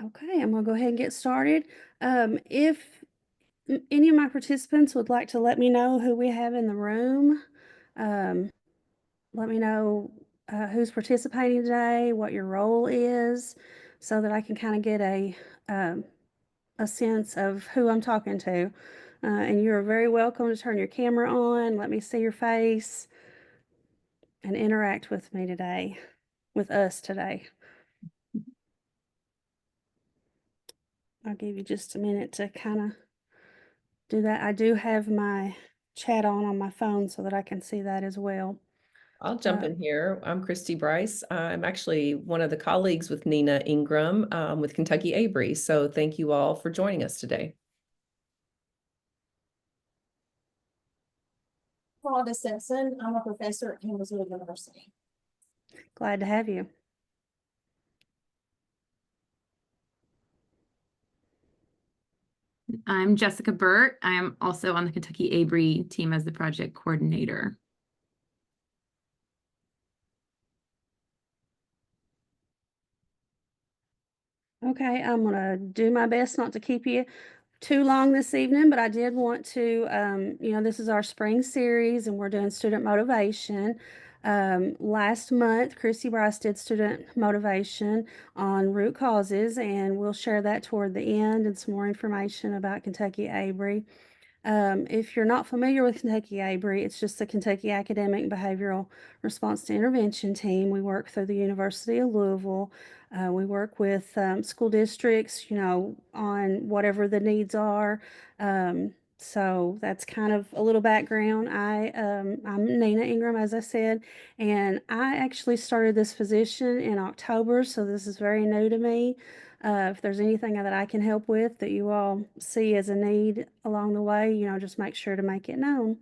Okay, I'm gonna go ahead and get started. If any of my participants would like to let me know who we have in the room, um, let me know who's participating today, what your role is, so that I can kind of get um, a sense of who I'm talking to. And you're very welcome to turn your camera on, let me see your face, and interact with me today, with us today. I'll give you just a minute to kind of do that. I do have my chat on my phone so that I can see that as well. I'll jump Uh, in here. I'm Christy Bryce. I'm actually one of the colleagues with Nina Ingram with Kentucky A. So thank you all for joining us today. Rhonda Simpson. I'm a professor at Missouri University. Glad to have you. I'm Jessica Burt. I'm also on the Kentucky A team as the project coordinator. Okay, I'm gonna do my best not to keep you too long this evening, but I did want to, this is our spring series and we're doing student motivation. Last month, Christy Bryce did student motivation on root causes, and we'll share that toward the end and some more information about Kentucky A. If you're not familiar with Kentucky A, it's just the Kentucky Academic Behavioral Response to Intervention team. We work through the University of Louisville. We work with school districts, on whatever the needs are. So that's kind of a little background. I'm Nina Ingram, as I said, and I actually started this position in October, so this is very new to me. If there's anything that I can help with that you all see as a need along the way, just make sure to make it known.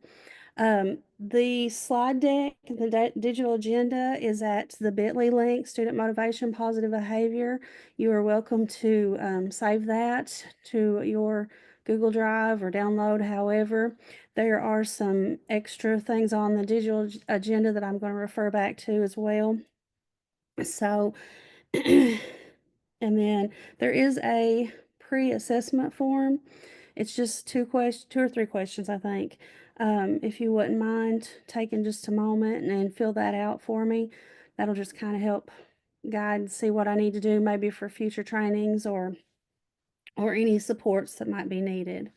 The slide deck, the digital agenda is at the bit.ly link, Student Motivation Positive Behavior. You are welcome to save that to your Google Drive or download, however. There are some extra things on the digital agenda that I'm going to refer back to as well. So, and then there is a pre-assessment form. It's just two or three questions, I think. If you wouldn't mind taking just a moment and fill that out for me, that'll just kind of help guide and see what I need to do, maybe for future trainings or any supports that might be needed.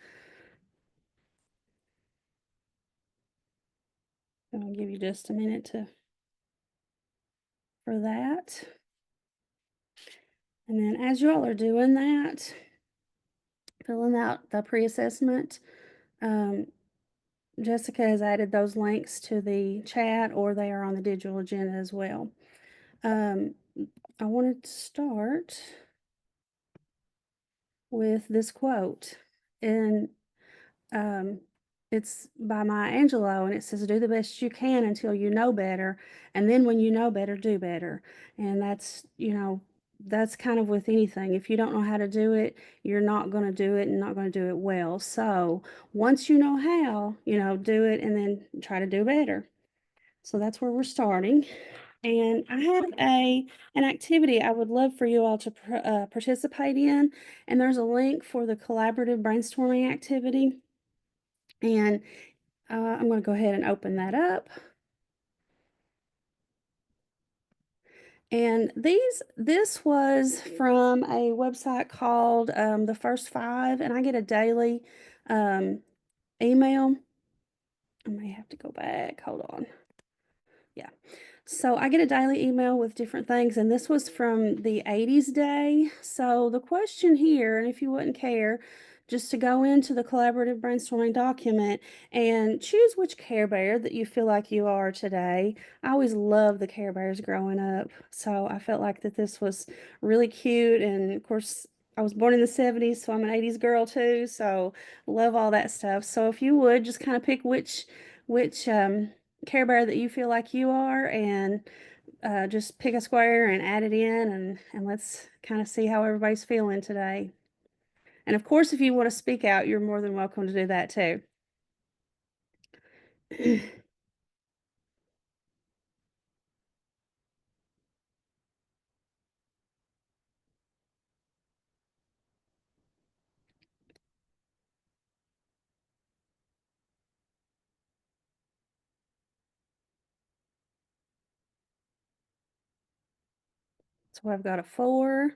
I'll give you just a minute for that. And then as you all are doing that, filling out the pre-assessment, Jessica has added those links to the chat, or they are on the digital agenda as well. I wanted to start with this quote, and um, it's by Maya Angelou, and it says, "Do the best you can until you know better, and then when you know better, do better." And that's kind of with anything. If you don't know how to do it, you're not going to do it and not going to do it well. So once you know how, do it and then try to do better. So that's where we're starting. And I have an activity I would love for you all to participate in. And there's a link for the collaborative brainstorming activity. And I'm going to go ahead and open that up. And this was from a website called The First Five, and I get a daily email. I may have to go back. Hold on. Yeah. So I get a daily email with different things, and this was from the 80s day. So the question here, and if you wouldn't care, just to go into the collaborative brainstorming document and choose which Care Bear that you feel like you are today. I always loved the Care Bears growing up, so I felt like that this was really cute. And of course, I was born in the 70s, so I'm an 80s girl too, so love all that stuff. So if you would just kind of pick which Care Bear that you feel like you are, and just pick a square and add it in, and let's kind of see how everybody's feeling today. And of course, if you want to speak out, you're more than welcome to do that too. So I've got a 4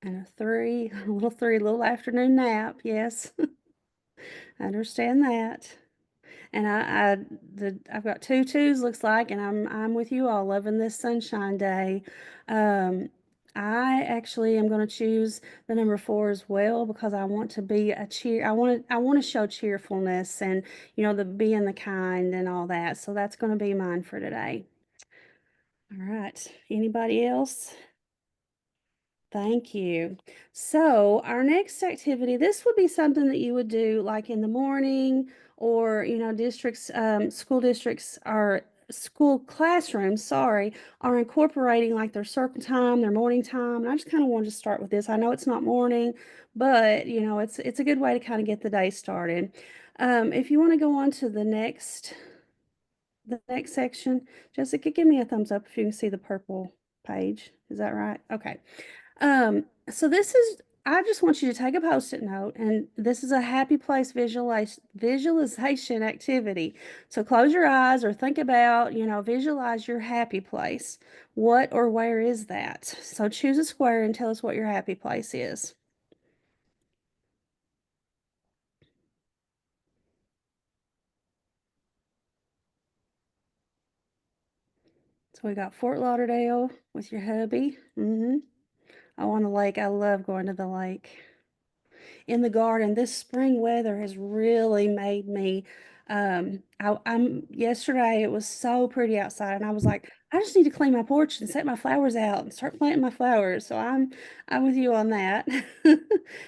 and a 3, a little 3, a little afternoon nap. Yes, I understand that. And I've got 2 twos looks like, and I'm with you all, loving this sunshine day. Um, I actually am gonna choose the number 4 as well because I want to be a cheer I wanna show cheerfulness and, you know, the being the kind and all that. So that's gonna be mine for today. All right. Anybody else? Thank you. So our next activity, this would be something that you would do like in the morning or, you know, school districts or school classrooms, sorry, are incorporating like their circle time, their morning time. And I just kind of wanted to start with this. I know it's not morning, but you know, it's a good way to kind of get the day started. If you want to go on to the next section, Jessica, give me a thumbs up if you can see the purple page. Is that right? Okay. So I just want you to take a post-it note, and this is a happy place visualization activity. So close your eyes or think about, you know, visualize your happy place. What or where is that? So choose a square and tell us what your happy place is. So we got Fort Lauderdale with your hubby. Oh, on the lake. I love going to the lake. In the garden. This spring weather has really made me I'm yesterday it was so pretty outside and I was like, I just need to clean my porch and set my flowers out and start planting my flowers. So I'm with you on that.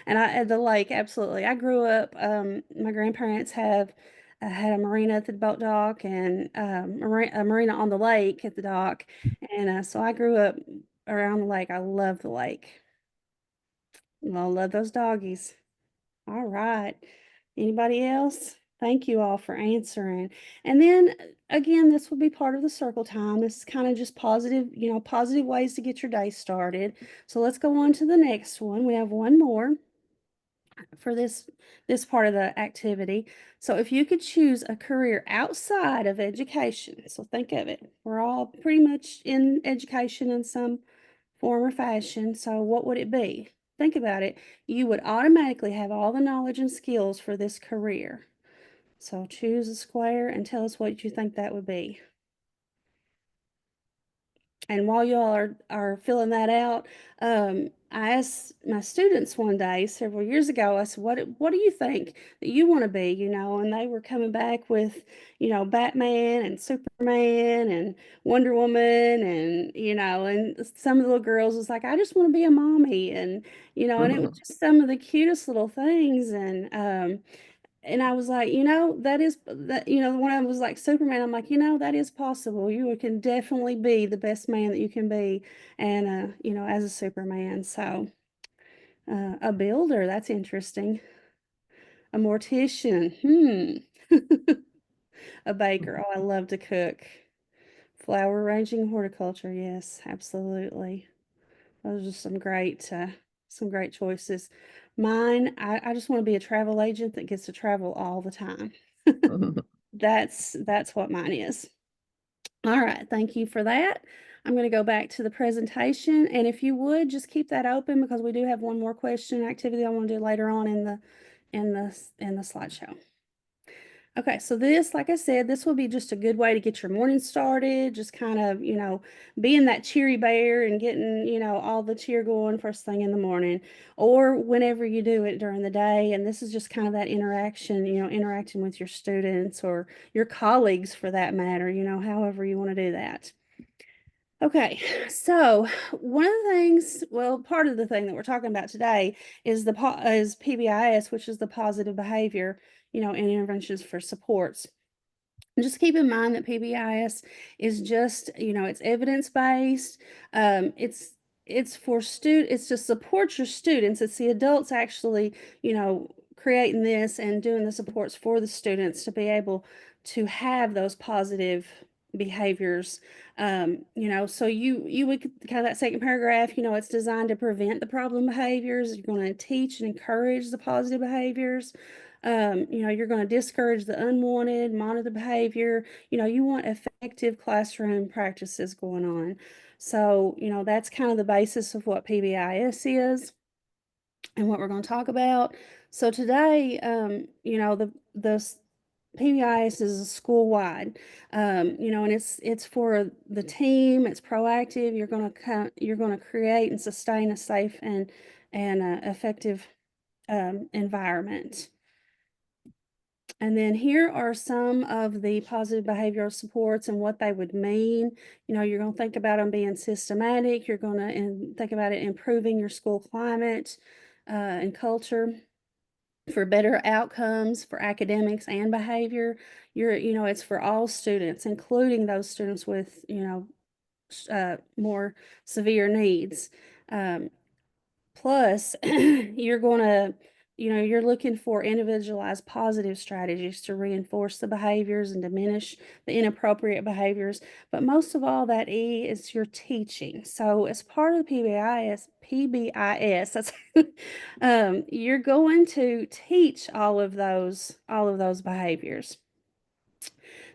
And I at the lake, absolutely. I grew up, my grandparents have had a marina at the boat dock and a marina on the lake at the dock. And so I grew up around the lake. I love the lake. I love those doggies. All right. Anybody else? Thank you all for answering. And then again, this will be part of the circle time. This is kind of just positive, you know, positive ways to get your day started. So let's go on to the next one. We have one more for this part of the activity. So if you could choose a career outside of education, so think of it. We're all pretty much in education in some form or fashion. So what would it be? Think about it. You would automatically have all the knowledge and skills for this career. So choose a square and tell us what you think that would be. And while y'all are filling that out, I asked my students one day several years ago, I said, what do you think that you want to be, you know? And they were coming back with, you know, Batman and Superman and Wonder Woman and, you know, and some of the little girls was like, I just want to be a mommy. And, you know, and it was just some of the cutest little things. And I was like, you know, you know, when I was like Superman, I'm like, you know, that is possible. You can definitely be the best man that you can be. And, you know, as a Superman. So, a builder, that's interesting. A mortician, a baker. Oh, I love to cook. Flower arranging, horticulture. Yes, absolutely. Those are some great choices. Mine, I just want to be a travel agent that gets to travel all the time. That's what mine is. All right, thank you for that. I'm going to go back to the presentation, and if you would just keep that open because we do have one more question activity I want to do later on in the slideshow. Okay, so this, like I said, this will be just a good way to get your morning started, just kind of, you know, being that cheery bear and getting, you know, all the cheer going first thing in the morning or whenever you do it during the day. And this is just kind of that interaction, you know, interacting with your students or your colleagues for that matter, you know, however you want to do that. Okay, so one of the things, well, part of the thing that we're talking about today is is PBIS, which is the positive behavior, you know, and interventions for supports. And just keep in mind that PBIS is just, you know, it's evidence-based. It's to support your students. It's the adults actually, you know, creating this and doing the supports for the students to be able to have those positive behaviors. You know, so you would kind of that second paragraph, you know, it's designed to prevent the problem behaviors. You're going to teach and encourage the positive behaviors. You're going to discourage the unwanted, monitor the behavior. You want effective classroom practices going on. So, that's kind of the basis of what PBIS is and what we're going to talk about. So today, PBIS is school wide, and it's for the team. It's proactive. You're going to create and sustain a safe and effective environment. And then here are some of the positive behavioral supports and what they would mean. You're going to think about them being systematic. You're going to think about it improving your school climate and culture for better outcomes for academics and behavior. It's for all students, including those students with, more severe needs. Plus, you're looking for individualized positive strategies to reinforce the behaviors and diminish the inappropriate behaviors. But most of all, that E is your teaching. So as part of the PBIS, that's you're going to teach all of those behaviors.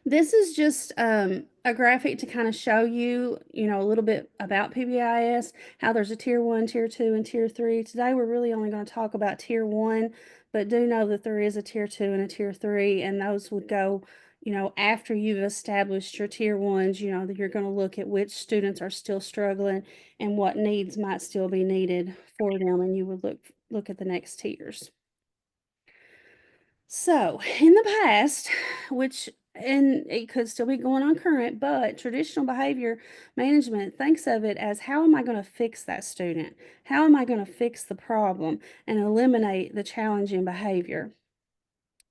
This is just a graphic to kind of show you, a little bit about PBIS, how there's a tier 1, tier 2, and tier 3. Today, we're really only going to talk about tier 1, but do know that there is a tier 2 and a tier 3, and those would go, after you've established your tier 1s, that you're going to look at which students are still struggling and what needs might still be needed for them, and you would look at the next tiers. So, in the past, and it could still be going on current, but traditional behavior management thinks of it as, how am I going to fix that student? How am I going to fix the problem and eliminate the challenging behavior?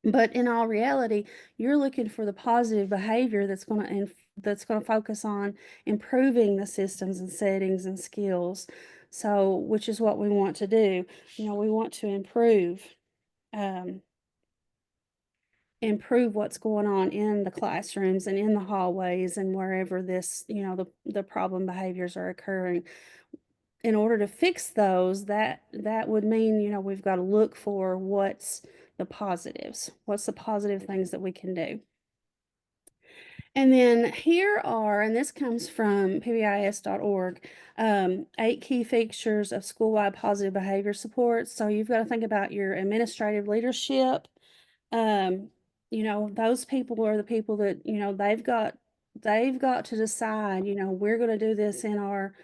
But in all reality, you're looking for the positive behavior that's going to focus on improving the systems and settings and skills. So, which is what we want to do. We want to um, improve what's going on in the classrooms and in the hallways and wherever the problem behaviors are occurring. In order to fix those, that would mean, we've got to look for what's the positives, what's the positive things that we can do. And then here are, and this comes from pbis.org, 8 key features of school-wide positive behavior support. So you've got to think about your administrative leadership. Those people are the people that, they've got to decide, we're going to do this in our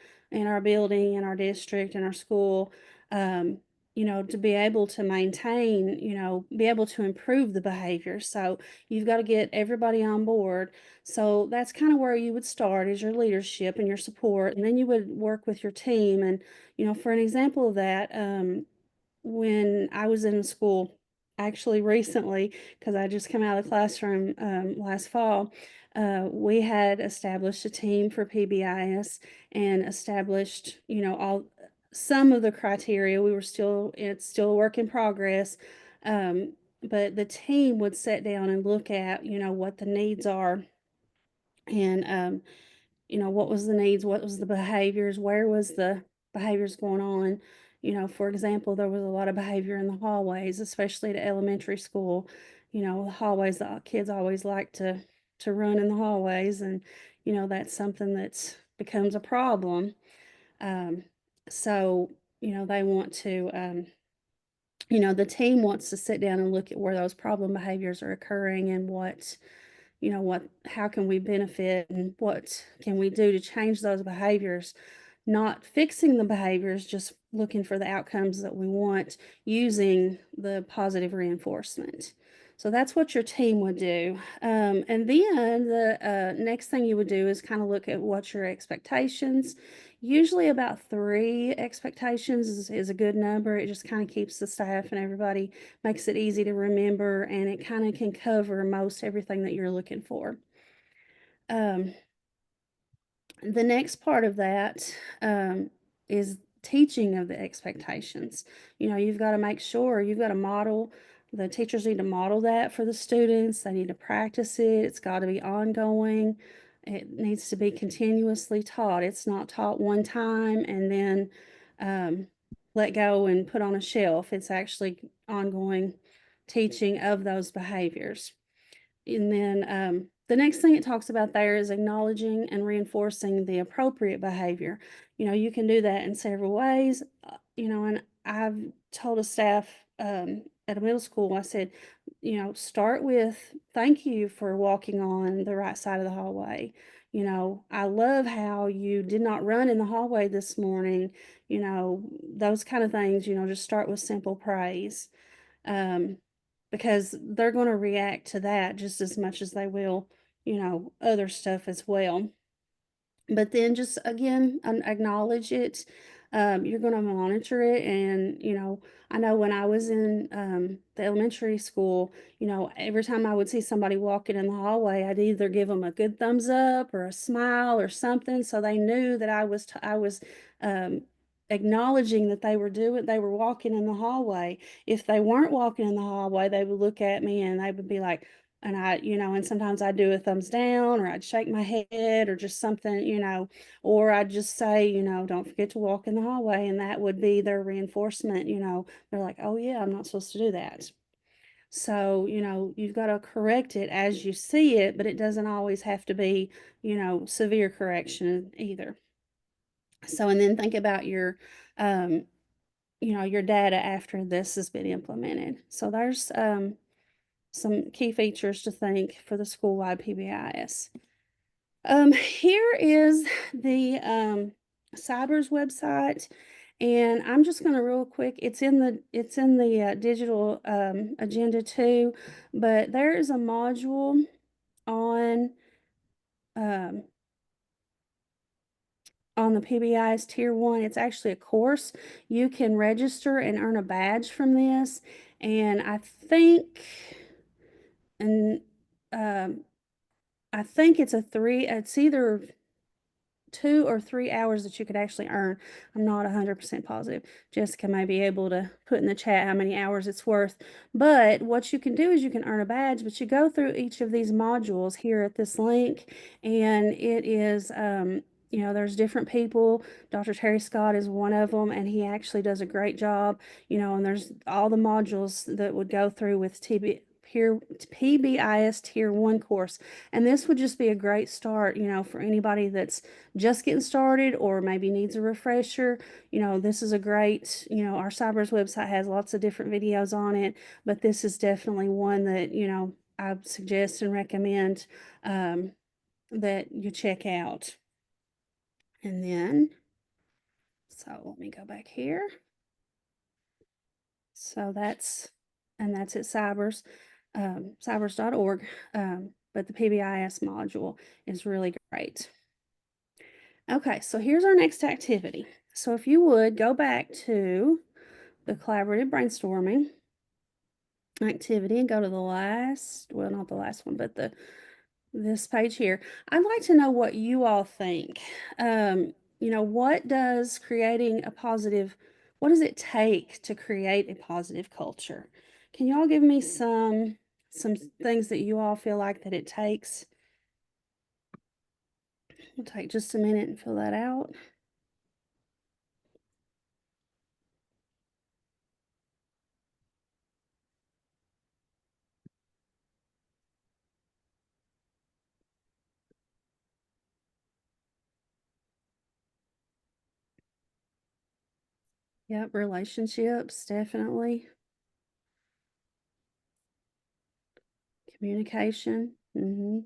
building, in our district, in our school, to be able to maintain, be able to improve the behavior. So you've got to get everybody on board. So that's kind of where you would start, is your leadership and your support. And then you would work with your team. And, for an example of that, when I was in school, actually recently, because I just came out of the classroom last fall, we had established a team for PBIS and established, some of the criteria. It's still a work in progress, but the team would sit down and look at, what the needs are, and what was the needs, what was the behaviors, where was the behaviors going on. For example, there was a lot of behavior in the hallways, especially at elementary school. The hallways, the kids always like to run in the hallways, and that's something that's becomes a problem. um, so they want to the team wants to sit down and look at where those problem behaviors are occurring and how can we benefit and what can we do to change those behaviors, not fixing the behaviors, just looking for the outcomes that we want using the positive reinforcement. So that's what your team would do. And then the next thing you would do is kind of look at what's your expectations. Usually about 3 expectations is a good number. It just kind of keeps the staff and everybody, makes it easy to remember, and it kind of can cover most everything that you're looking for. The next part of that is teaching of the expectations. You've got to make sure, you've got to model, the teachers need to model that for the students. They need to practice it. It's got to be ongoing. It needs to be continuously taught. It's not taught one time and then let go and put on a shelf. It's actually ongoing teaching of those behaviors. And then the next thing it talks about there is acknowledging and reinforcing the appropriate behavior. You can do that in several ways. And I've told a staff at a middle school, I said, start with thank you for walking on the right side of the hallway. I love how you did not run in the hallway this morning. Those kind of things, just start with simple praise. Um, because they're going to react to that just as much as they will, other stuff as well. But then just again, acknowledge it. You're going to monitor it. And, I know when I was in the elementary school, every time I would see somebody walking in the hallway, I'd either give them a good thumbs up or a smile or something. So they knew that I was acknowledging that they were walking in the hallway. If they weren't walking in the hallway, they would look at me and they would be like, and and sometimes I'd do a thumbs down or I'd shake my head or just something, or I'd just say, don't forget to walk in the hallway. And that would be their reinforcement, they're like, oh yeah, I'm not supposed to do that. So, you've got to correct it as you see it, but it doesn't always have to be, severe correction either. So, and then think about um, your data after this has been implemented. So there's, some key features to think for the school-wide PBIS. Here is the CYBER's website, and I'm just going to real quick. It's in the digital agenda too, but there is a module um, on the PBI's Tier 1. It's actually a course. You can register and earn a badge from this, and and um, I think it's either 2 or 3 hours that you could actually earn. I'm not 100% positive. Jessica may be able to put in the chat how many hours it's worth. But what you can do is you can earn a badge, but you go through each of these modules here at this link, and it is, there's different people. Dr. Terry Scott is one of them, and he actually does a great job, and there's all the modules that would go through with PBIS Tier 1 course. And this would just be a great start, for anybody that's just getting started or maybe needs a refresher. This is a great, our CYBER's website has lots of different videos on it, but this is definitely one that, I suggest and recommend that you check out. And then, so let me go back here. So that's at CYBER's, cybers.org. But the PBIS module is really great. Okay, so here's our next activity. So if you would go back to the collaborative brainstorming activity and go to the last, well, not the last one, but this page here. I'd like to know what you all think. What does what does it take to create a positive culture? Can you all give me some things that you all feel like that it takes? We'll take just a minute and fill that out. Yep, relationships, definitely. Communication, and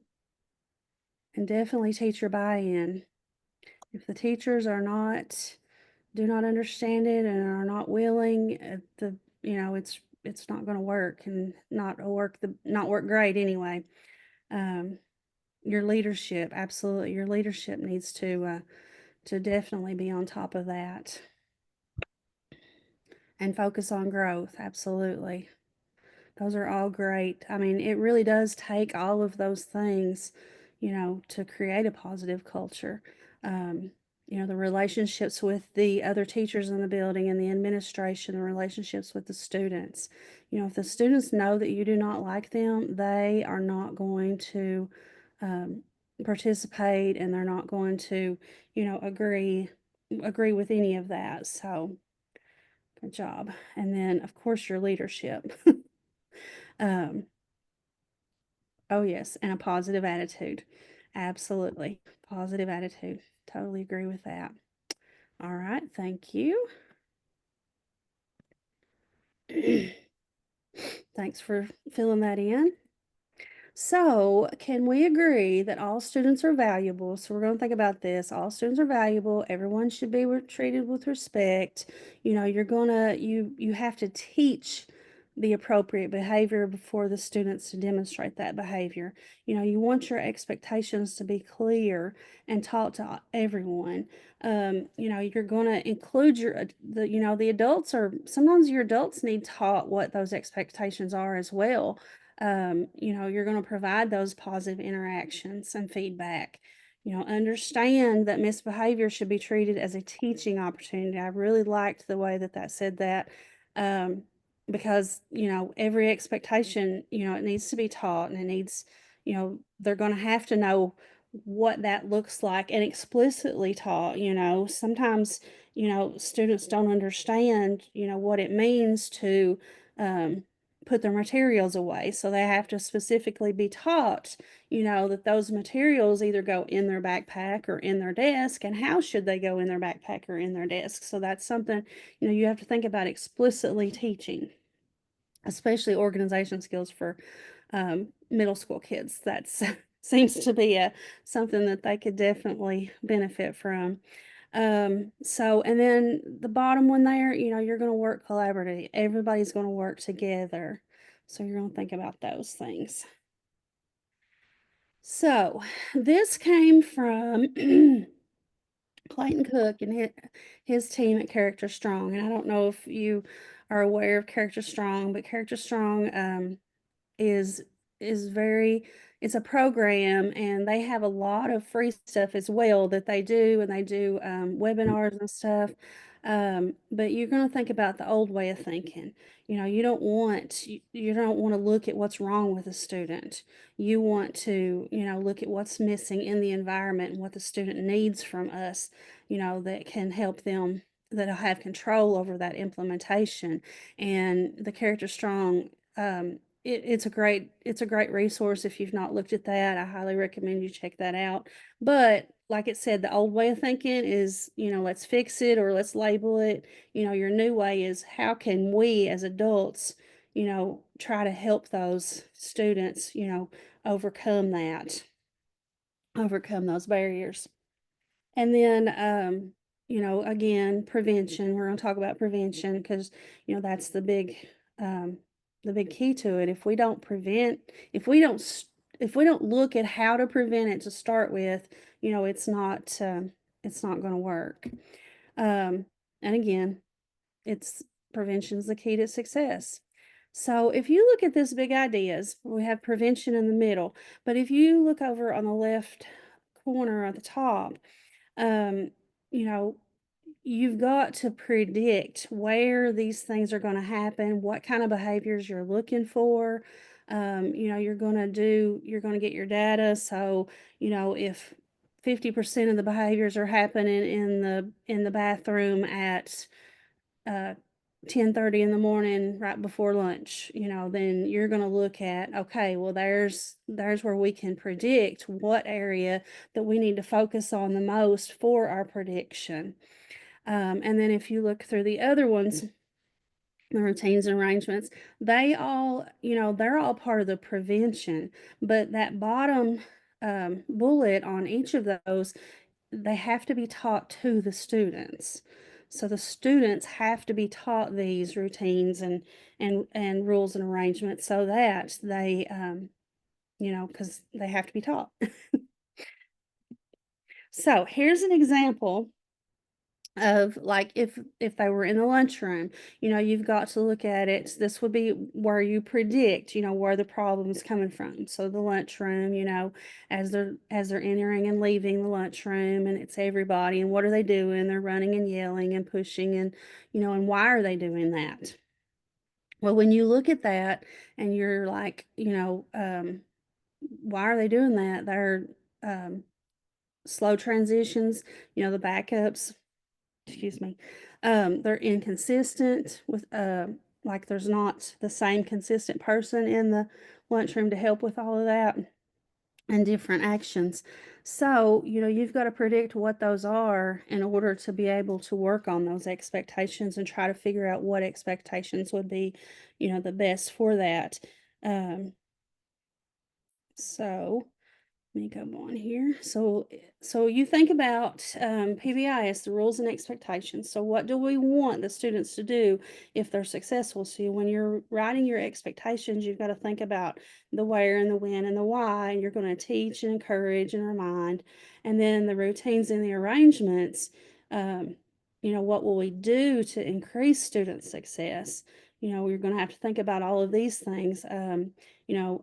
definitely teacher buy-in. If the teachers do not understand it and are not willing, it's not going to work and not work great anyway. Your leadership, absolutely, your leadership needs to definitely be on top of that and focus on growth. Absolutely. Those are all great. I mean, it really does take all of those things, to create a positive culture. The relationships with the other teachers in the building and the administration, the relationships with the students. If the students know that you do not like them, they are not going to participate, and they're not going to, agree with any of that. So good job. And then, of course, your leadership. Oh, yes, and a positive attitude. Absolutely. Positive attitude. Totally agree with that. All right, thank you. Thanks for filling that in. So, can we agree that all students are valuable? So, we're going to think about this. All students are valuable. Everyone should be treated with respect. You're going to you have to teach the appropriate behavior before the students to demonstrate that behavior. You want your expectations to be clear and taught to everyone. You're going to include the adults, or sometimes your adults need taught what those expectations are as well. You're going to provide those positive interactions and feedback. Understand that misbehavior should be treated as a teaching opportunity. I really liked the way that said that, um, because, every expectation, it needs to be taught, and it needs, they're going to have to know what that looks like and explicitly taught. Sometimes, students don't understand, what it means to, put their materials away. So they have to specifically be taught, that those materials either go in their backpack or in their desk, and how should they go in their backpack or in their desk. So that's something, you have to think about explicitly teaching, especially organization skills for middle school kids. That's seems to be something that they could definitely benefit from. And then the bottom one there, you're going to work collaboratively. Everybody's going to work together. So you're going to think about those things. So this came from Clayton Cook and his team at Character Strong. And I don't know if you are aware of Character Strong, but Character Strong is is very it's a program, and they have a lot of free stuff as well that they do, and they do webinars and stuff. But you're going to think about the old way of thinking. You don't want to look at what's wrong with a student. You want to, look at what's missing in the environment and what the student needs from us, that can help them, that'll have control over that implementation. And the Character Strong, it's a great resource. If you've not looked at that, I highly recommend you check that out. But like it said, the old way of thinking is, let's fix it or let's label it. Your new way is, how can we as adults, try to help those students, overcome overcome those barriers. And then, again, prevention. We're going to talk about prevention because, that's um, the big key to it. If we don't prevent, if we don't look at how to prevent it to start with, it's not going to work. And again, it's prevention's the key to success. So if you look at this big ideas, we have prevention in the middle, but if you look over on the left corner at the top, um, you know, you've got to predict where these things are going to happen, what kind of behaviors you're looking for. You're going to get your data. So, if 50% of the behaviors are happening in the bathroom at 10:30 in the morning right before lunch, then you're going to look at, okay, well, there's where we can predict what area that we need to focus on the most for our prediction. And then if you look through the other ones, the routines and arrangements, they're all part of the prevention, but that bottom bullet on each of those, they have to be taught to the students. So the students have to be taught these routines and rules and arrangements so that they, because they have to be taught. So here's an example of, like, if they were in the lunchroom, you've got to look at it. This would be where you predict, where the problem's coming from. So the lunchroom, as they're entering and leaving the lunchroom, and it's everybody, and what are they doing? They're running and yelling and pushing, and and why are they doing that? Well, when you look at that and you're like, why are they doing that? They're slow transitions, the backups, excuse me, they're inconsistent like there's not the same consistent person in the lunchroom to help with all of that and different actions. So, you've got to predict what those are in order to be able to work on those expectations and try to figure out what expectations would be, the best for that. Um, so let me go on here. So you think about PBIS, the rules and expectations. So what do we want the students to do if they're successful? So when you're writing your expectations, you've got to think about the where and the when and the why, and you're going to teach and encourage and remind. And then the routines and the arrangements, um, what will we do to increase student success? We're going to have to think about all of these things.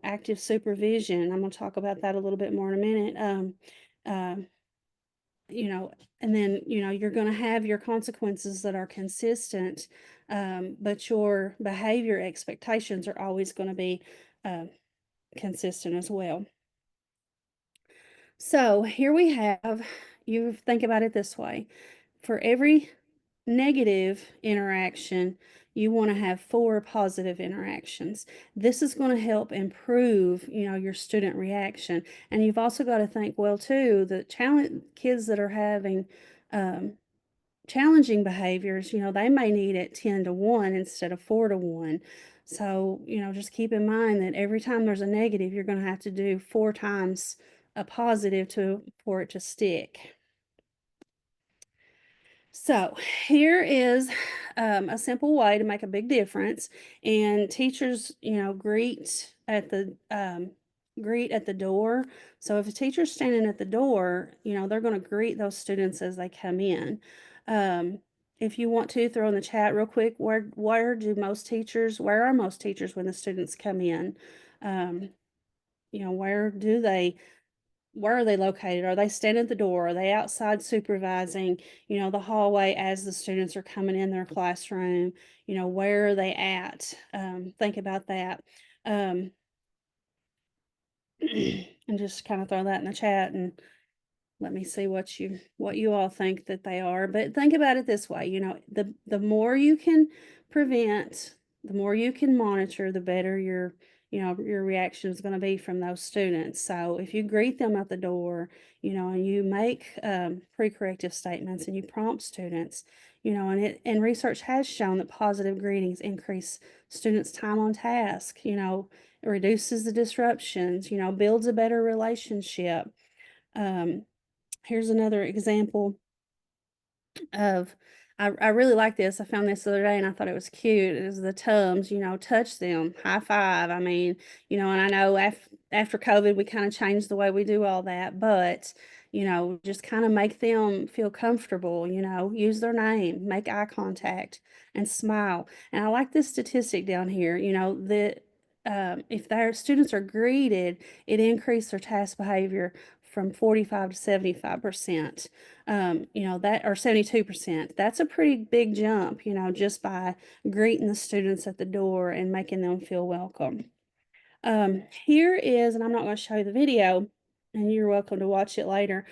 Active supervision. I'm going to talk about that a little bit more in a minute. Um, and then, you're going to have your consequences that are consistent, but your behavior expectations are always going to be consistent as well. So here we have, you think about it this way. For every negative interaction, you want to have 4 positive interactions. This is going to help improve, your student reaction. And you've also got to think, well, too, the kids that are having challenging behaviors, they may need it 10-1 instead of 4-1. So, just keep in mind that every time there's a negative, you're going to have to do 4 times a positive for it to stick. So here is a simple way to make a big difference. And teachers, greet at the door. So if a teacher's standing at the door, they're going to greet those students as they come in. If you want to throw in the chat real quick, where are most teachers when the students come in? Where are they located? Are they standing at the door? Are they outside supervising, the hallway as the students are coming in their classroom? Where are they at? Think about that. And just kind of throw that in the chat and let me see what you all think that they are. But think about it this way, the more you can prevent, the more you can monitor, the better your reaction is going to be from those students. So if you greet them at the door, and you make pre-corrective statements and you prompt students, and research has shown that positive greetings increase students' time on task, it reduces the disruptions, builds a better relationship. Here's another example of I really like this. I found this the other day and I thought it was cute. It was the Tums, touch them, high five. I mean, and I know after COVID we kind of changed the way we do all that, but just kind of make them feel comfortable, use their name, make eye contact and smile. And I like this statistic down here, that if their students are greeted, it increased their task behavior from 45 to 75%. That or 72%. That's a pretty big jump, just by greeting the students at the door and making them feel welcome. Here is, and I'm not going to show you the video, and you're welcome to watch it later.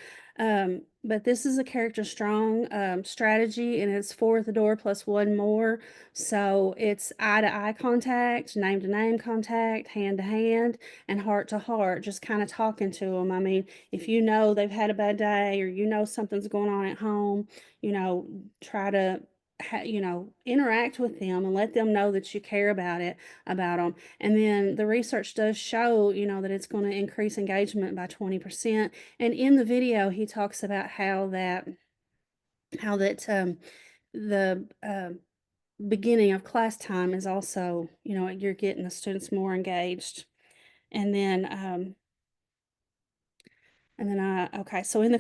But this is a character strong strategy, and it's 4 at the door plus 1 more. So it's eye to eye contact, name to name contact, hand to hand, and heart to heart, just kind of talking to them. I mean, if they've had a bad day or something's going on at home, try to interact with them and let them know that you care about them. And then the research does show, that it's going to increase engagement by 20%. And in the video, he talks about how that the beginning of class time is also, you're getting the students more engaged. And then okay, so in the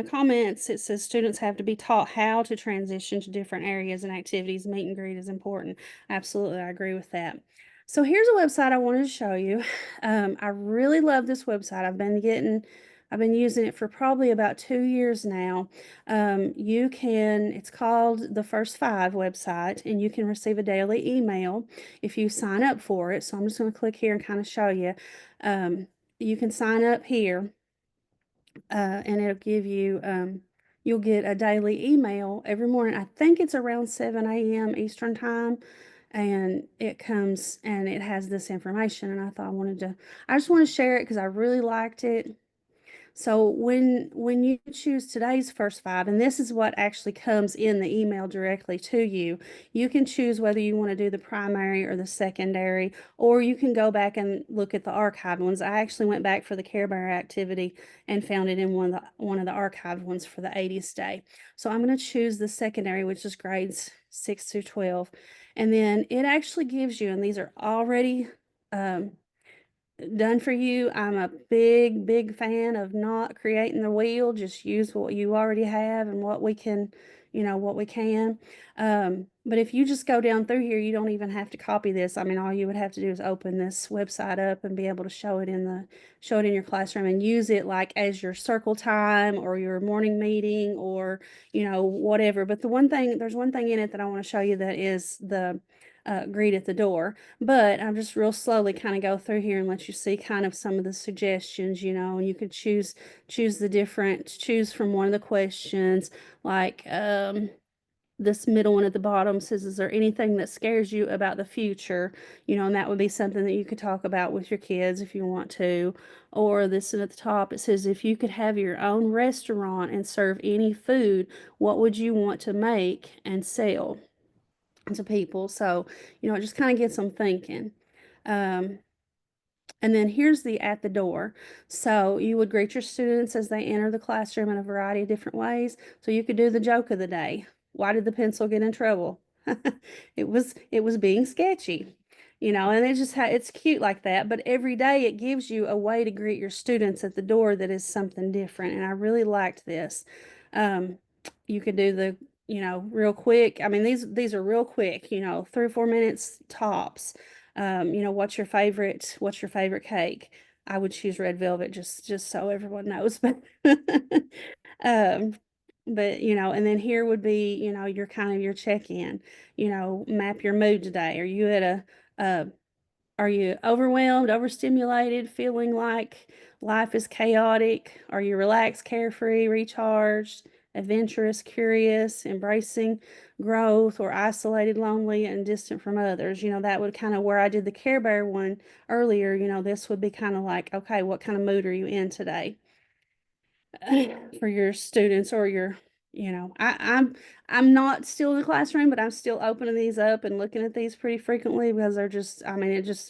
comments, it says students have to be taught how to transition to different areas and activities. Meet and greet is important. Absolutely, I agree with that. So here's a website I wanted to show you. I really love this website. I've been using it for probably about 2 years now. It's called the First Five website, and you can receive a daily email if you sign up for it. So I'm just going to click here and kind of show you. You can sign up here. And it'll give you, you'll get a daily email every morning. I think it's around 7 a.m. Eastern time. and it comes and it has this information, and I thought I just want to share it because I really liked it. So when you choose today's first 5, and this is what actually comes in the email directly to you, you can choose whether you want to do the primary or the secondary, or you can go back and look at the archived ones. I actually went back for the Care Bear activity and found it in one of the archived ones for the 80th day. So I'm going to choose the secondary, which is grades 6 through 12. And then it actually gives you, and these are already done for you. I'm a big fan of not creating the wheel. Just use what you already have and what we can, what we can. But if you just go down through here, you don't even have to copy this. I mean, all you would have to do is open this website up and be able to show it in your classroom and use it like as your circle time or your morning meeting or, whatever. But there's one thing in it that I want to show you that is the greet at the door. But I'm just real slowly kind of go through here and let you see kind of some of the suggestions, and you could choose choose from one of the questions, like this middle one at the bottom says, is there anything that scares you about the future? And that would be something that you could talk about with your kids if you want to. Or this one at the top, it says, if you could have your own restaurant and serve any food, what would you want to make and sell to people? So, it just kind of gets them thinking. And then here's the at the door. So you would greet your students as they enter the classroom in a variety of different ways. So you could do the joke of the day. Why did the pencil get in trouble? It was being sketchy. And it's cute like that, but every day it gives you a way to greet your students at the door that is something different. And I really liked this. You could do the, real quick. I mean, these are real quick, 3 or 4 minutes tops. What's your favorite cake? I would choose red velvet just so everyone knows. But um, and then here would be, your kind of your check-in, map your mood today. Are you overwhelmed, overstimulated, feeling like life is chaotic? Are you relaxed, carefree, recharged, adventurous, curious, embracing growth, or isolated, lonely, and distant from others? That would kind of where I did the Care Bear one earlier, this would be kind of like, okay, what kind of mood are you in today? For your students or I'm not still in the classroom, but I'm still opening these up and looking at these pretty frequently because it just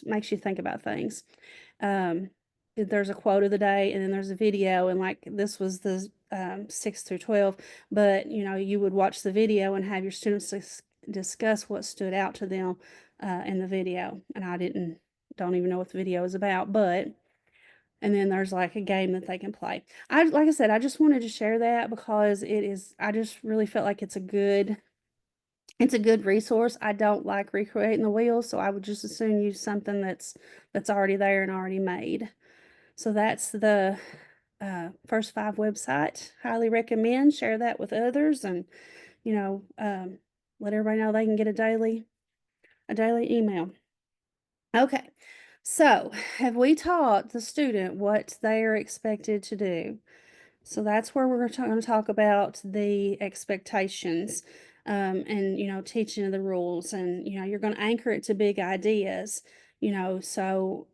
makes you think about things. There's a quote of the day and then there's a video, and like this was the 6 through 12, but you would watch the video and have your students discuss what stood out to them in the video. And don't even know what the video is about, but and then there's like a game that they can play. Like I said, I just wanted to share that because I just really felt like it's a good resource. I don't like recreating the wheel, so I would just as soon use something that's already there and already made. So that's the first 5 website. Highly recommend. Share that with others, and let everybody know they can get a daily email. Okay. So, have we taught the student what they are expected to do? So that's where we're going to talk about the expectations, and, teaching of the rules, and, you're going to anchor it to big ideas, so,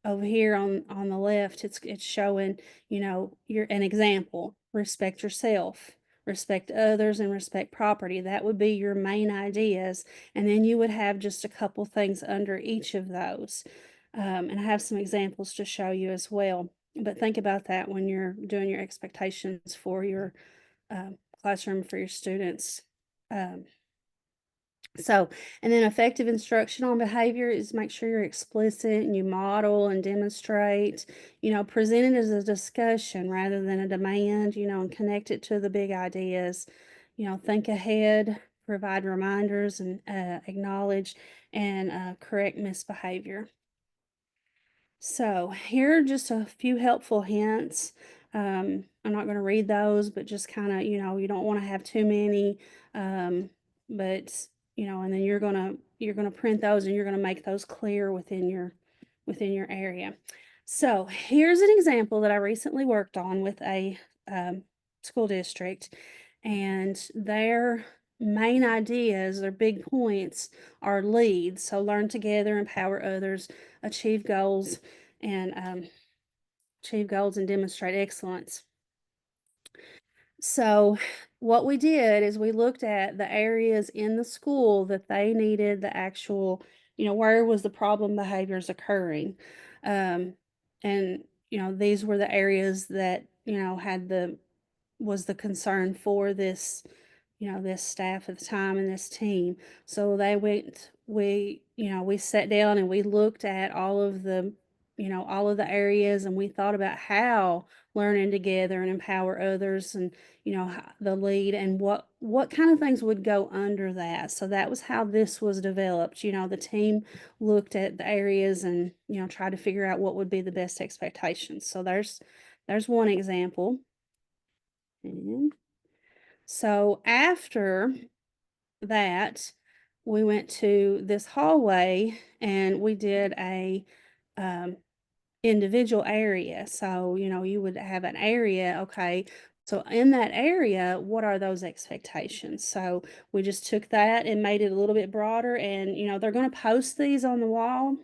over here on the left, it's showing, you're an example, respect yourself, respect others, and respect property. That would be your main ideas. And then you would have just a couple things under each of those. And I have some examples to show you as well. But think about that when you're doing your expectations for your classroom for your students. And then effective instruction on behavior is make sure you're explicit and you model and demonstrate, present it as a discussion rather than a demand, and connect it to the big ideas. Think ahead, provide reminders, and acknowledge and correct misbehavior. So here are just a few helpful hints. I'm not going to read those, but just kind of, you don't want to have too many. But and then you're gonna print those and you're gonna make those clear within your area. So here's an example that I recently worked on with a school district, and their main ideas, their big points are lead. So learn together, empower others, achieve goals, and demonstrate excellence. So what we did is we looked at the areas in the school that they needed the actual, where was the problem behaviors occurring. Um, and, these were the areas that, was the concern for this staff at the time and this team. So we sat down and we looked at all of the areas, and we thought about how learning together and empower others, and, the lead, and what kind of things would go under that. So that was how this was developed. The team looked at the areas and, tried to figure out what would be the best expectations. So there's one example. And so after that, we went to this hallway and we did a um, individual area. So, you would have an area, okay. So in that area, what are those expectations? So we just took that and made it a little bit broader, and they're going to post these on the wall.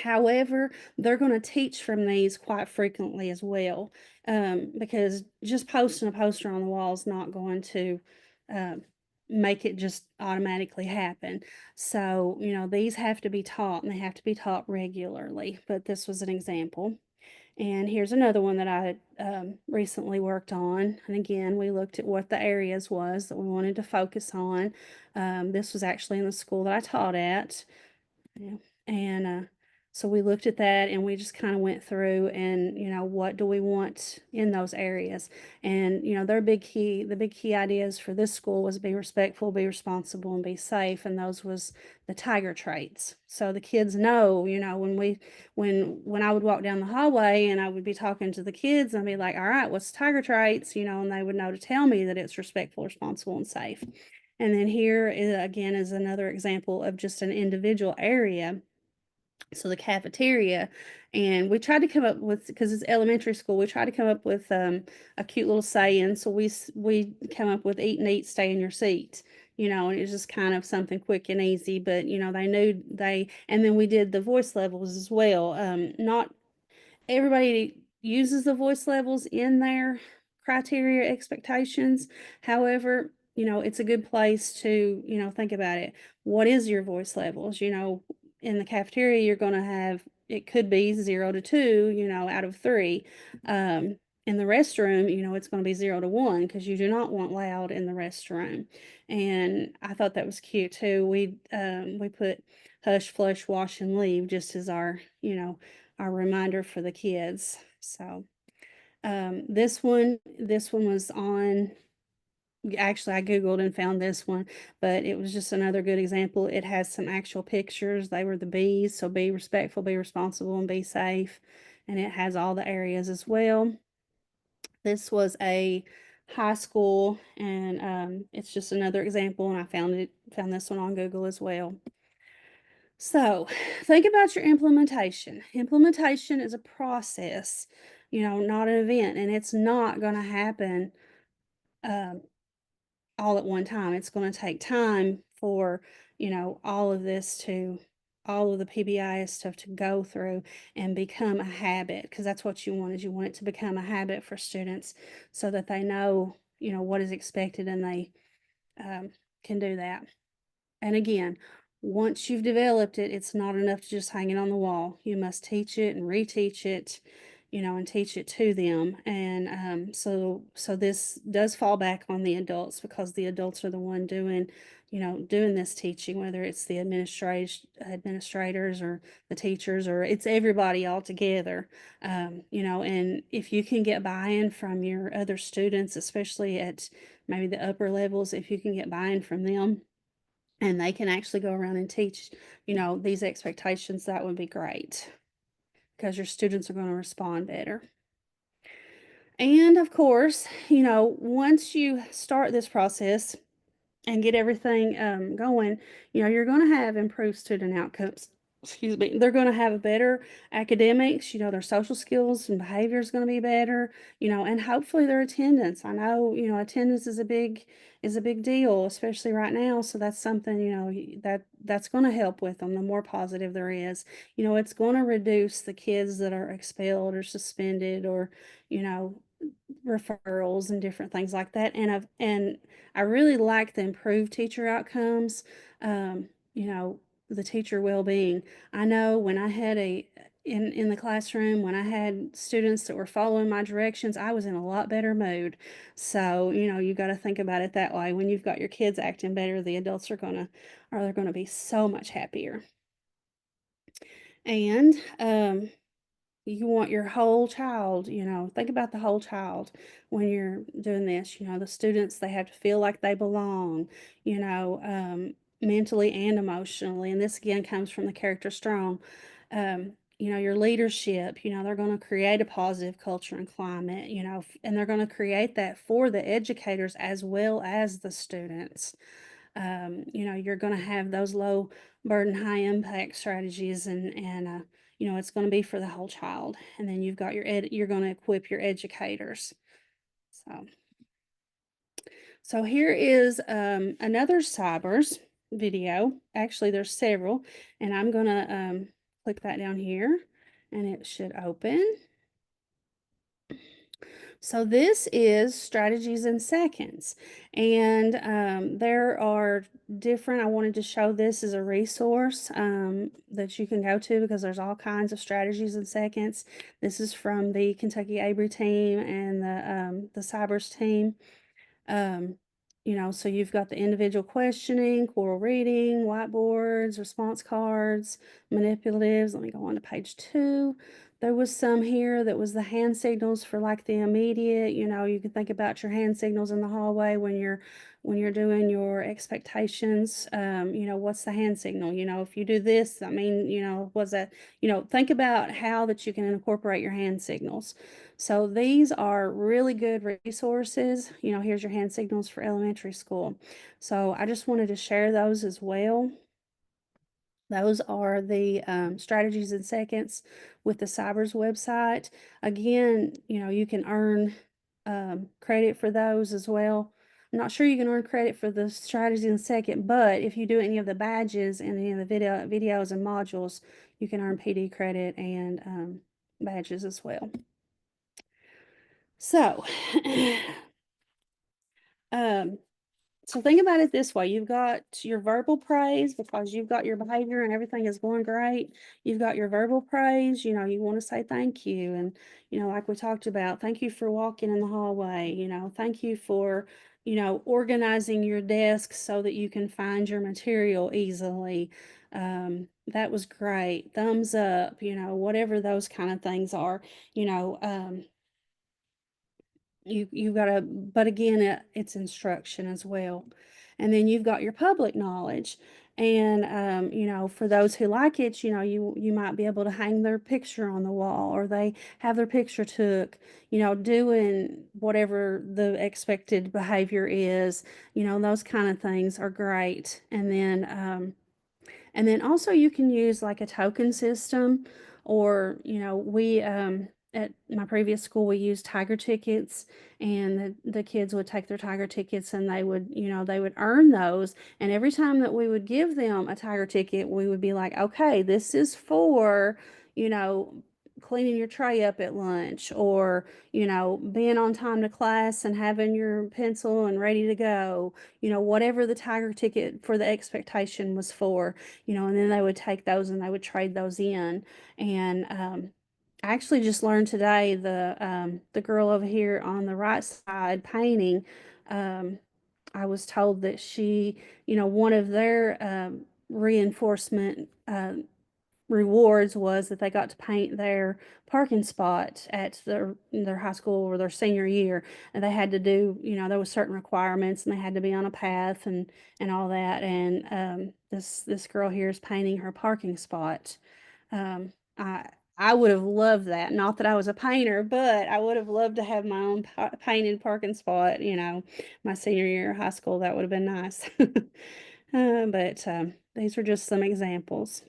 However, they're going to teach from these quite frequently as well, because just posting a poster on the wall is not going to um, make it just automatically happen. So, these have to be taught, and they have to be taught regularly. But this was an example. And here's another one that I recently worked on. And again, we looked at what the areas was that we wanted to focus on. This was actually in the school that I taught at. Yeah. And so we looked at that and we just kind of went through and, what do we want in those areas? And, the big key ideas for this school was be respectful, be responsible, and be safe. And those was the tiger traits. So the kids know, when I would walk down the hallway and I would be talking to the kids, I'd be like, all right, what's tiger traits? And they would know to tell me that it's respectful, responsible, and safe. And then here is, again, is another example of just an individual area. So the cafeteria, and we tried to come up with, because it's elementary school, we tried to come up with a cute little saying. So we come up with eat and eat, stay in your seat. And it's just kind of something quick and easy, but they knew and then we did the voice levels as well. Not everybody uses the voice levels in their criteria expectations. However, it's a good place to, think about it. What is your voice levels? In the cafeteria, you're going to have, it could be 0 to 2, out of 3. In the restroom, it's going to be 0 to 1, because you do not want loud in the restroom. And I thought that was cute too. We put hush, flush, wash, and leave just as our reminder for the kids. So this one was on, actually I Googled and found this one, but it was just another good example. It has some actual pictures. They were the bees. So be respectful, be responsible, and be safe. And it has all the areas as well. This was a high school, and it's just another example, and I found this one on Google as well. So think about your implementation. Implementation is a process, not an event, and it's not going to happen um, all at one time. It's going to take time for, all of the PBI stuff to go through and become a habit, because that's what you want, is you want it to become a habit for students so that they know, what is expected, and they can do that. And again, once you've developed it, it's not enough to just hang it on the wall. You must teach it and reteach it, and teach it to them. And so this does fall back on the adults, because the adults are the one doing, doing this teaching, whether it's the administrators or the teachers, or it's everybody all together. And if you can get buy-in from your other students, especially at maybe the upper levels, if you can get buy-in from them, and they can actually go around and teach, these expectations, that would be great, because your students are going to respond better. And of course, once you start this process and get everything going, you're going to have improved student outcomes. excuse me, they're going to have better academics, their social skills and behavior is going to be better, and hopefully their attendance. I know, attendance is a big deal, especially right now. So that's something, that's going to help with them. The more positive there is, it's going to reduce the kids that are expelled or suspended or, referrals and different things like that. And I really like the improved teacher outcomes. You know, the teacher well-being. I know when I had in the classroom, when I had students that were following my directions, I was in a lot better mood. So, you got to think about it that way. When you've got your kids acting better, the adults they're gonna be so much happier. And you want your whole child, think about the whole child when you're doing this. The students, they have to feel like they belong, mentally and emotionally. And this again comes from the character strong. Your leadership, they're going to create a positive culture and climate, and they're going to create that for the educators as well as the students. You're going to have those low burden, high impact strategies and it's going to be for the whole child. And then you've got you're going to equip your educators. So here is another Cybers video. Actually, there's several, and I'm going to click that down here and it should open. So this is strategies in seconds, and there are different. I wanted to show this as a resource that you can go to because there's all kinds of strategies in seconds. This is from the Kentucky Abry team and the Cybers team. Um, so you've got the individual questioning, choral reading, whiteboards, response cards, manipulatives. Let me go on to page 2. There was some here that was the hand signals for like the immediate, you can think about your hand signals in the hallway when you're doing your expectations. What's the hand signal? If you do this, I mean, what's that? Think about how that you can incorporate your hand signals. So these are really good resources. Here's your hand signals for elementary school. So I just wanted to share those as well. Those are the strategies in seconds with the Cybers website. Again, you can earn credit for those as well. I'm not sure you can earn credit for the strategies in second, but if you do any of the badges and any of the videos and modules, you can earn PD credit and badges as well. So, um, so think about it this way. You've got your verbal praise because you've got your behavior and everything is going great. You've got your verbal praise, you want to say thank you. And, like we talked about, thank you for walking in the hallway, thank you for, organizing your desk so that you can find your material easily. That was great. Thumbs up, whatever those kind of things are, you know, you gotta, but again, it's instruction as well. And then you've got your public knowledge. And for those who like it, you might be able to hang their picture on the wall, or they have their picture took, doing whatever the expected behavior is. Those kind of things are great. And then also you can use like a token system, or, we, at my previous school, we used Tiger tickets, and the kids would take their Tiger tickets and they would earn those. And every time that we would give them a Tiger ticket, we would be like, okay, this is for, you know, cleaning your tray up at lunch, or, being on time to class and having your pencil and ready to go, whatever the Tiger ticket for the expectation was for. And then they would take those and they would trade those in. And I actually just learned today the girl over here on the right side painting. I was told that she, one of their reinforcement rewards was that they got to paint their parking spot at their high school or their senior year. And they had to do, there was certain requirements and they had to be on a path and all that. And this girl here is painting her parking spot. um, I I would have loved that. Not that I was a painter, but I would have loved to have my own painted parking spot, my senior year of high school. That would have been nice. But these are just some examples.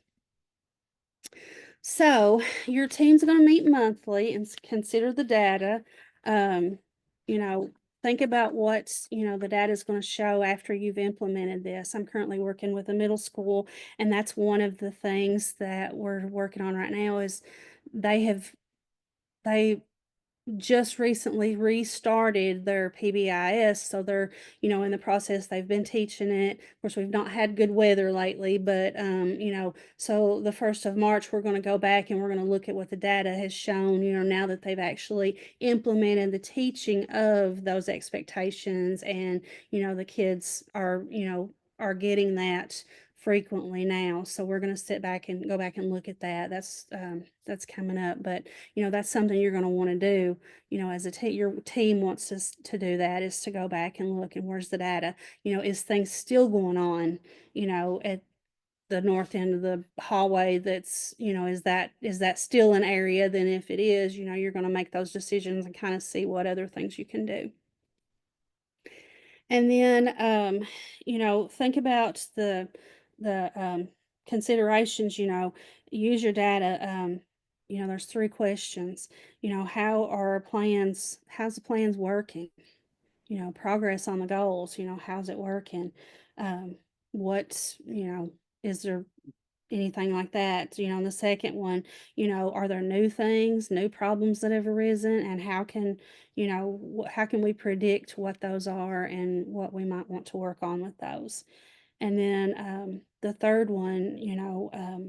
So your team's going to meet monthly and consider the data. Um, you know, think about what, the data is going to show after you've implemented this. I'm currently working with a middle school, and that's one of the things that we're working on right now is they just recently restarted their PBIS, so they're, in the process, they've been teaching it. Of course, we've not had good weather lately, but, so the 1st of March, we're gonna go back and we're gonna look at what the data has shown, now that they've actually implemented the teaching of those expectations and, the kids are getting that frequently now. So we're gonna sit back and go back and look at that. That's coming up, but that's something you're going to want to do, as a team. Your team wants us to do that, is to go back and look and where's the data, is things still going on, at the north end of the hallway that's, is that still an area? Then if it is, you're going to make those decisions and kind of see what other things you can do. And then, think about the considerations, use your data. There's 3 questions. How's the plans working? Progress on the goals, how's it working? Um, what, is there anything like that? And the second one, are there new things, new problems that have arisen, and how can we predict what those are and what we might want to work on with those? And then the third one,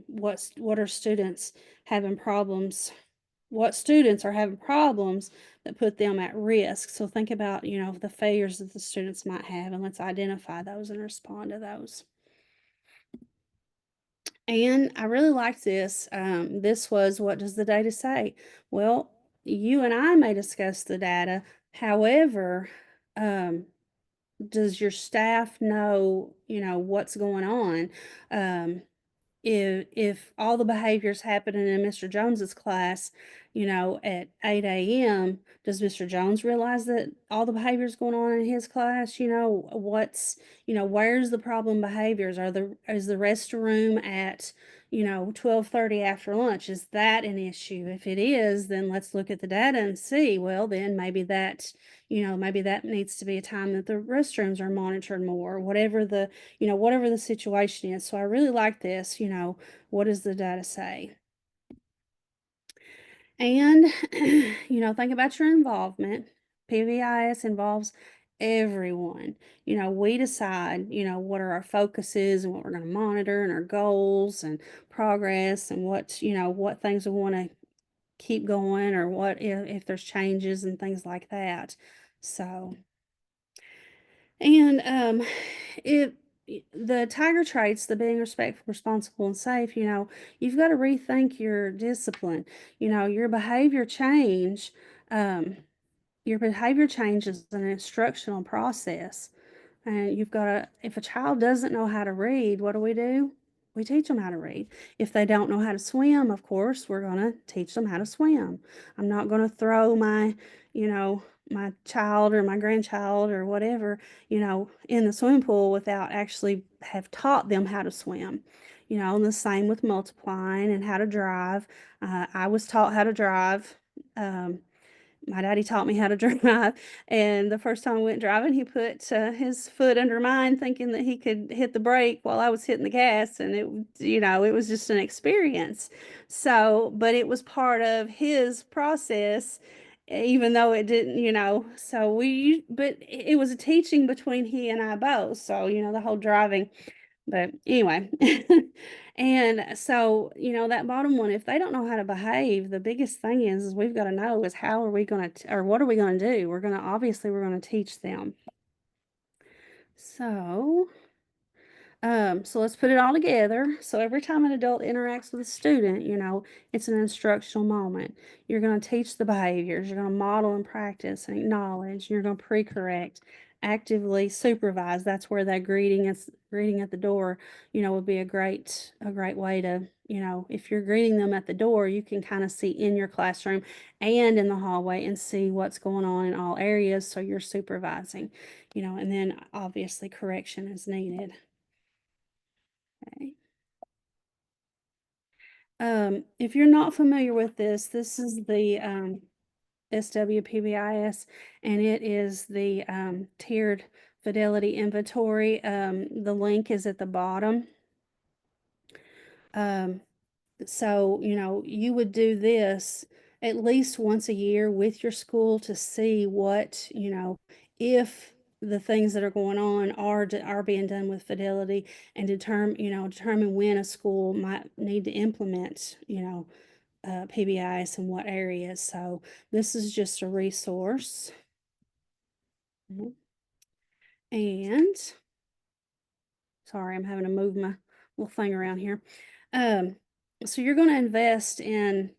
what are students having problems? What students are having problems that put them at risk? So think about, the failures that the students might have, and let's identify those and respond to those. And I really liked this. This was, what does the data say? Well, you and I may discuss the data. However, does your staff know, what's going on? If all the behaviors happening in Mr. Jones's class, at 8 a.m., does Mr. Jones realize that all the behaviors going on in his class? Where's the problem behaviors? Is the restroom at 12:30 after lunch? Is that an issue? If it is, then let's look at the data and see. Well, then maybe that needs to be a time that the restrooms are monitored more, whatever the situation is. So I really like this, what does the data say? And, think about your involvement. PBIS involves everyone. We decide, what are our focuses and what we're going to monitor and our goals and progress and what things we want to keep going, or what if there's changes and things like that. So, and it the tiger traits, the being respectful, responsible, and safe, you've got to rethink your discipline. Your behavior change. Your behavior change is an instructional process. And if a child doesn't know how to read, what do? We teach them how to read. If they don't know how to swim, of course, we're going to teach them how to swim. I'm not going to throw my child or my grandchild or whatever, in the swimming pool without actually have taught them how to swim. And the same with multiplying and how to drive. I was taught how to drive. My daddy taught me how to drive, and the first time I went driving, he put his foot under mine, thinking that he could hit the brake while I was hitting the gas, and it was just an experience. So, but it was part of his process, even though it didn't, but it was a teaching between he and I both. So, the whole driving. But anyway, and so, that bottom one, if they don't know how to behave, the biggest thing is we've got to know is how are we going to, or what are we going to do? We're going to teach them. So let's put it all together. So every time an adult interacts with a student, it's an instructional moment. You're going to teach the behaviors, you're going to model and practice and acknowledge, you're going to pre-correct, actively supervise. That's where that greeting at the door, would be a great way to, if you're greeting them at the door, you can kind of see in your classroom and in the hallway and see what's going on in all areas. So you're supervising, and then obviously correction is needed. Okay. If you're not familiar with this, this is the SWPBIS, and it is the tiered fidelity inventory. The link is at the bottom. So, you would do this at least once a year with your school to see what, if the things that are going on are being done with fidelity, and determine when a school might need to implement, PBIs in what areas. So this is just a resource. And sorry, I'm having to move my little thing around here. So you're going to invest in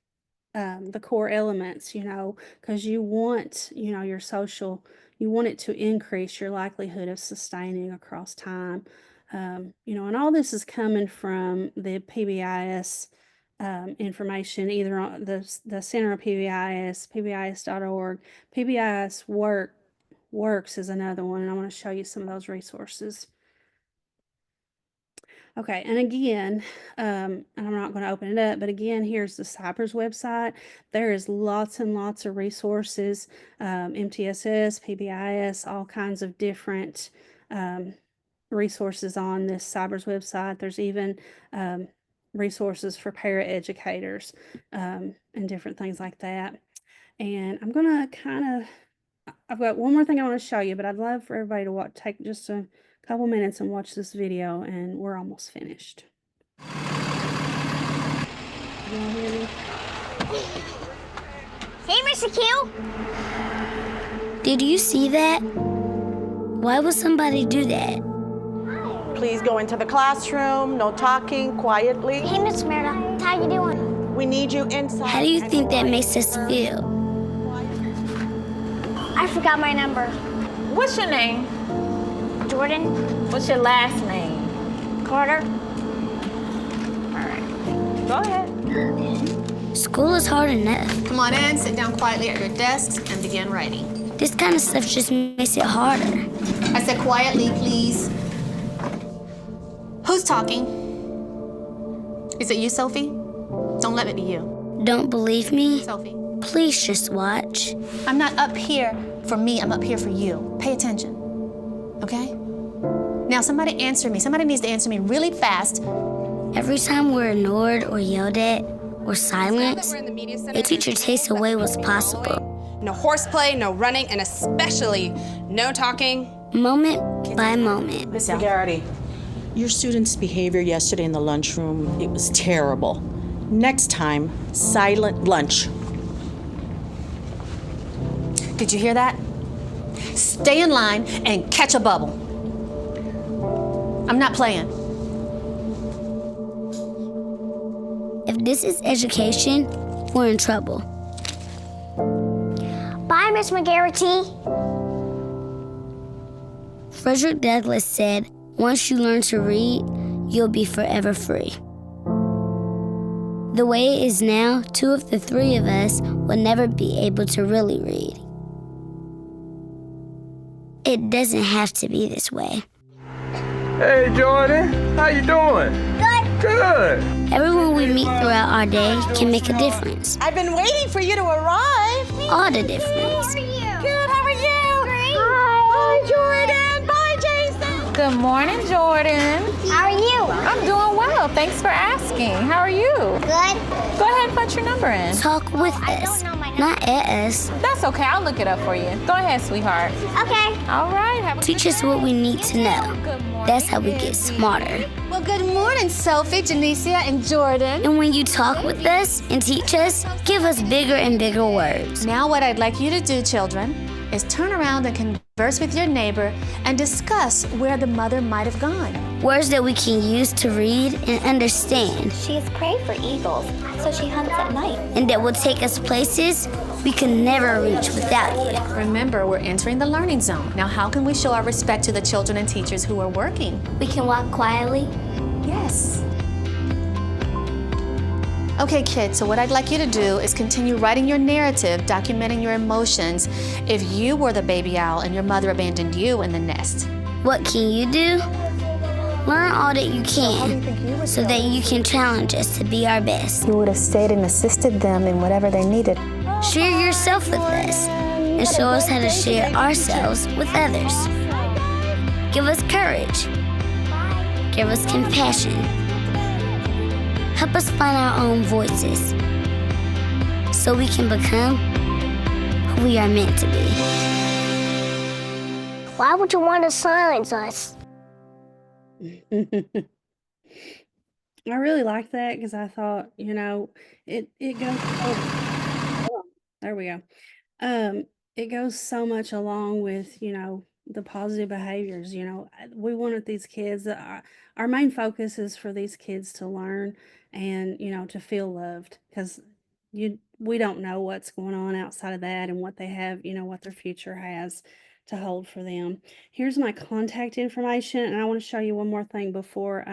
the core elements, because you want, you want it to increase your likelihood of sustaining across time. And all this is coming from the PBIS information, either on the Center of PBIS, pbis.org. PBIS Works is another one, and I want to show you some of those resources. Okay, and again, and I'm not going to open it up, but again, here's the CYPRS website. There is lots and lots of resources, MTSS, PBIS, all kinds of different resources on this CYPRS website. There's even resources for paraeducators and different things like that. And I'm going to I've got one more thing I want to show you, but I'd love for everybody to take just a couple minutes and watch this video, and we're almost finished. You all hear me? Hey, Mr. Q! Did you see that? Why would somebody do that? Please go into the classroom, no talking, quietly. Hey, Miss Merida, how you doing? We need you inside. How do you think that makes us feel? I forgot my number. What's your name? Jordan? What's your last name? Carter? All right. Go ahead. School is hard enough. Come on in, sit down quietly at your desks, and begin writing. This kind of stuff just makes it harder. I said quietly, please. Who's talking? Is it you, Sophie? Don't let it be you. Don't believe me? Sophie. Please just watch. I'm not up here for me, I'm up here for you. Pay attention, okay? Now somebody answer me. Somebody needs to answer me really fast. Every time we're ignored or yelled at or silenced, a teacher takes away what's possible. No horseplay, no running, and especially no talking. Moment by moment. Miss McGarity, your student's behavior yesterday in the lunchroom, it was terrible. Next time, silent lunch. Did you hear that? Stay in line and catch a bubble. I'm not playing. If this is education, we're in trouble. Bye, Miss McGarity. Frederick Douglass said, once you learn to read, you'll be forever free. The way it is now, 2 of the 3 of us will never be able to really read. It doesn't have to be this way. Hey, Jordan, how you doing? Good. Good. Everyone we meet throughout our day can make a difference. I've been waiting for you to arrive. All the difference. Good, how are you? Great. Hi, Jordan. Bye, Jason. Good morning, Jordan. How are you? I'm doing well. Thanks for asking. How are you? Good. Go ahead and put your number in. Talk with us, not at us. That's okay. I'll look it up for you. Go ahead, sweetheart. Okay. All right. Have a Teach us what we need to know. good morning. That's how we get smarter. Well, good morning, Sophie, Janicia, and Jordan. And when you talk with us and teach us, give us bigger and bigger words. Now what I'd like you to do, children, is turn around and converse with your neighbor and discuss where the mother might have gone. Words that we can use to read and understand. She is prey for eagles, so she hunts at night. And that will take us places we can never reach without you. Remember, we're entering the learning zone. Now, how can we show our respect to the children and teachers who are working? We can walk quietly. Yes. Okay, kids, so what I'd like you to do is continue writing your narrative, documenting your emotions if you were the baby owl and your mother abandoned you in the nest. What can you do? Learn all that you can so that you can challenge us to be our best. You would have stayed and assisted them in whatever they needed. Share yourself with us and show us how to share ourselves with others. Give us courage. Give us compassion. Help us find our own voices so we can become who we are meant to be. Why would you want to silence us? I really like that because I thought, it goes. Oh, there we go. It goes so much along with, the positive behaviors. We wanted these kids. Our main focus is for these kids to learn and to feel loved because we don't know what's going on outside of that and what they have, what their future has to hold for them. Here's my contact information, and I want to show you one more thing before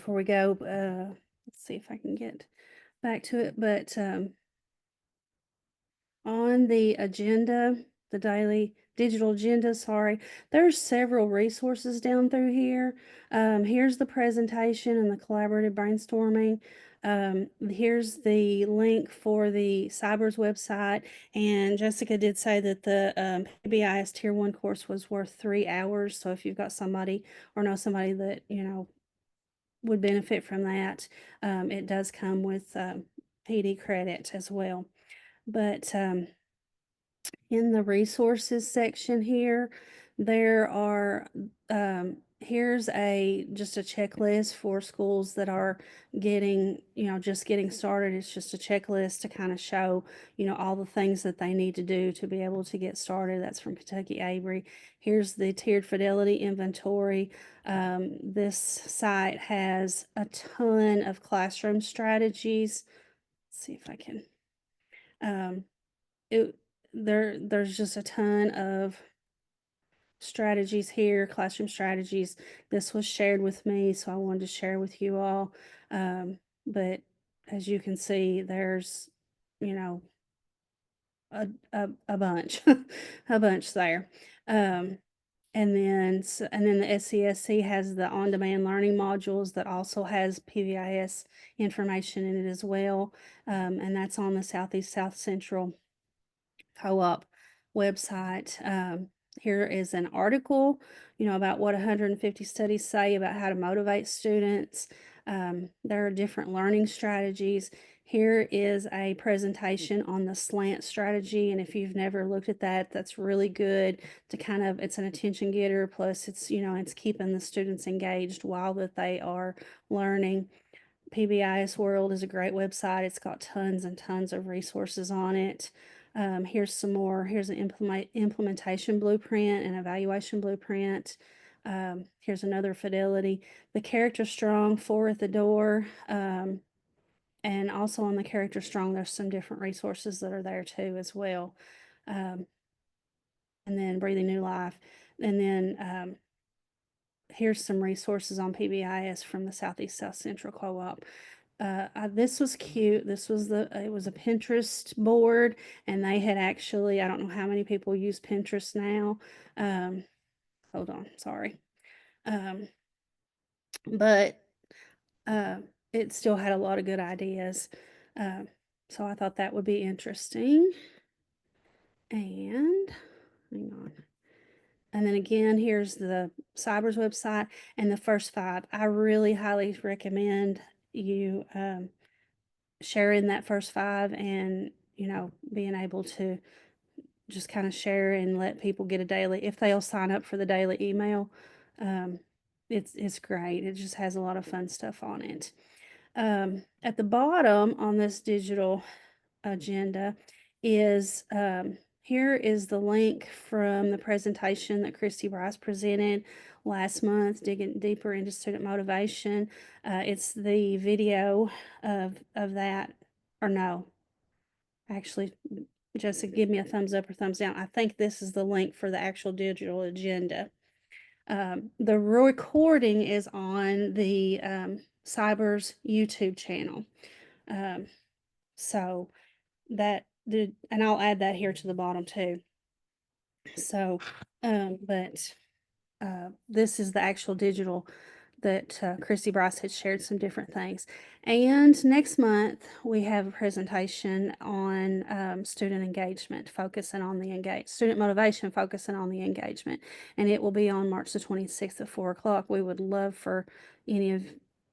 we go. Let's see if I can get back to it. But on the agenda, the daily digital agenda, sorry, there's several resources down through here. Here's the presentation and the collaborative brainstorming. Here's the link for the Cybers website. And Jessica did say that the PBIS Tier 1 course was worth 3 hours. So if you've got somebody or know somebody that, would benefit from that, it does come with PD credit as well. But in the resources section here, there are here's just a checklist for schools that are getting, just getting started. It's just a checklist to kind of show, all the things that they need to do to be able to get started. That's from Kentucky Avery. Here's the tiered fidelity inventory. This site has a ton of classroom strategies. Let's see if I can. There's just a ton of strategies here, classroom strategies. This was shared with me, so I wanted to share with you all. But as you can see, there's, a bunch, a bunch there. And then the SCSC has the on-demand learning modules that also has PBIS information in it as well. And that's on the Southeast South Central Co-op website. Here is an article, about what 150 studies say about how to motivate students. There are different learning strategies. Here is a presentation on the SLANT strategy, and if you've never looked at that, that's really good to it's an attention getter, plus it's, it's keeping the students engaged while that they are learning. PBIS World is a great website. It's got tons and tons of resources on it. Here's some more. Here's an implementation blueprint and evaluation blueprint. Here's another fidelity. The Character Strong, 4 at the door. And also on the Character Strong, there's some different resources that are there too as well. And then Breathing New Life. And then here's some resources on PBIS from the Southeast South Central Co-op. This was cute. It was a Pinterest board, and they had actually, I don't know how many people use Pinterest now. Hold on, sorry. But it still had a lot of good ideas. So I thought that would be interesting. And hang on. And then again, here's the Cybers website and the first 5. I really highly recommend you sharing that first 5 and, being able to just kind of share and let people get a daily, if they'll sign up for the daily email. It's great. It just has a lot of fun stuff on it. At the bottom on this digital agenda is here is the link from the presentation that Christy Bryce presented last month, digging deeper into student motivation. It's the video of that, or no, actually, Jessica, give me a thumbs up or thumbs down. I think this is the link for the actual digital agenda. The recording is on the Cybers YouTube channel. So and I'll add that here to the bottom too. So, but this is the actual digital that Chrissy Bryce had shared some different things. And next month, we have a presentation on student engagement, focusing on the student motivation, focusing on the engagement. And it will be on March the 26th at 4 o'clock. We would love for any of,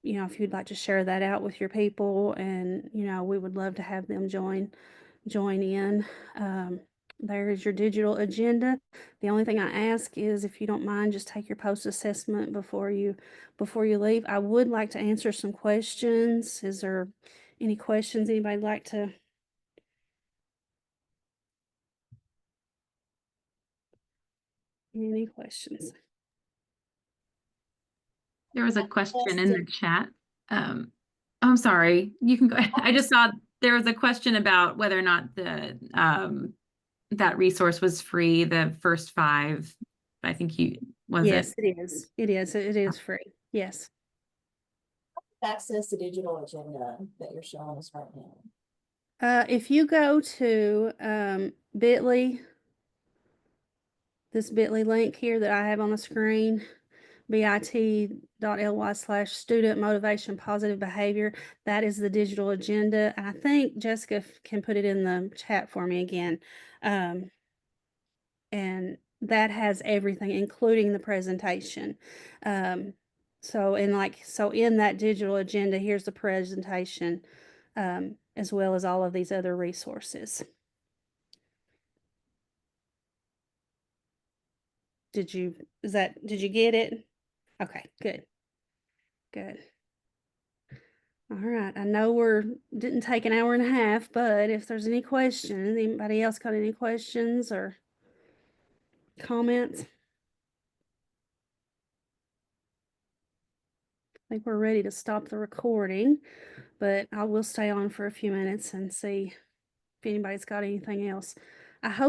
if you'd like to share that out with your people, and, we would love to have them join in. There is your digital agenda. The only thing I ask is, if you don't mind, just take your post-assessment before you leave. I would like to answer some questions. Is there any questions anybody'd like to? Any questions? There was a question in the chat. I'm sorry, you can go ahead. I just saw there was a question about whether or not the that resource was free, the first 5. I think Yes, it is. It is free. Yes. Access the digital agenda that you're showing us right now. If you go to bit.ly, this bit.ly link here that I have on the screen, bit.ly/student motivation positive behavior, that is the digital agenda. And I think Jessica can put it in the chat for me again. And that has everything, including the presentation. So in that digital agenda, here's the presentation, as well as all of these other resources. Did you get it? Okay, good. All right. I know didn't take an hour and a half, but if there's any questions, anybody else got any questions or comments? I think we're ready to stop the recording, but I will stay on for a few minutes and see if anybody's got anything else. I hope